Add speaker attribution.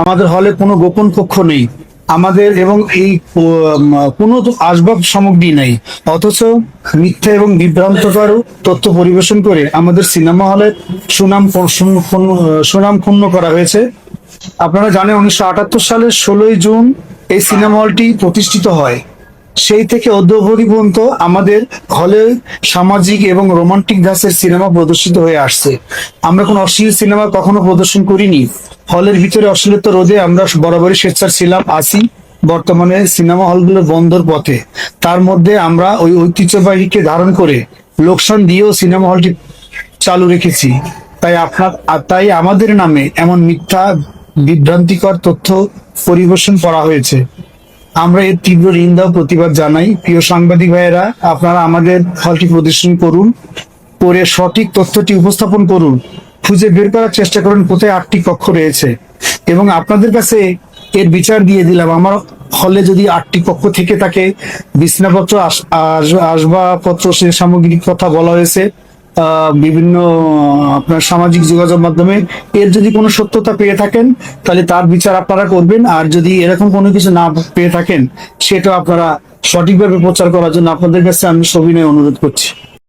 Speaker 1: আমাদের হলে কোনো গোপন কক্ষ নেই আমাদের, এবং এই কোনো আসবাব সামগ্রী নেই, অথচ মিথ্যা এবং বিভ্রান্তকর তথ্য পরিবেশন করে আমাদের সিনেমা হলের সুনাম ক্ষুণ্ণ করা হয়েছে। আপনারা জানেন 1978 সালের 16ই জুন এই সিনেমা হলটি প্রতিষ্ঠিত হয়। সেই থেকে অদ্যাবধি পর্যন্ত আমাদের হলে সামাজিক এবং রোমান্টিক ধাঁচের সিনেমা প্রদর্শিত হয়ে আসছে। আমরা কোনো অশ্লীল সিনেমা কখনো প্রদর্শন করিনি। হলের ভিতরে অশ্লীলতা রোধে আমরা বরাবরই সোচ্চার ছিলাম, আছি। বর্তমানে সিনেমা হলগুলো বন্ধর পথে, তার মধ্যে আমরা ওই ঐতিহ্যবাহীকে ধারণ করে লোকসান দিয়েও সিনেমা হলটি চালু রেখেছি। তাই আমাদের নামে এমন মিথ্যা বিভ্রান্তিকর তথ্য পরিবেশন করা হয়েছে। আমরা এর তীব্র নিন্দা ও প্রতিবাদ জানাই। প্রিয় সাংবাদিক ভাইয়েরা, আপনারা আমাদের হলটি প্রদর্শন করুন, করে সঠিক তথ্যটি উপস্থাপন করুন, খুঁজে বের করার চেষ্টা করুন কোথায় 8টি কক্ষ রয়েছে, এবং আপনাদের কাছে এর বিচার দিয়ে দিলাম। আমার হলে যদি 8টি কক্ষ থেকে থাকে, বিছনাপত্র, আসবাবপত্র, সে সামগ্রিক কথা বলা হয়েছে বিভিন্ন আপনার সামাজিক যোগাযোগ মাধ্যমে, এর যদি কোনো সত্যতা পেয়ে থাকেন তাহলে তার বিচার আপনারা করবেন। আর যদি এরকম কোনো কিছু না পেয়ে থাকেন, সেটা আপনারা সঠিকভাবে প্রচার করার জন্য আপনাদের কাছে আমি সবিনয় অনুরোধ করছি।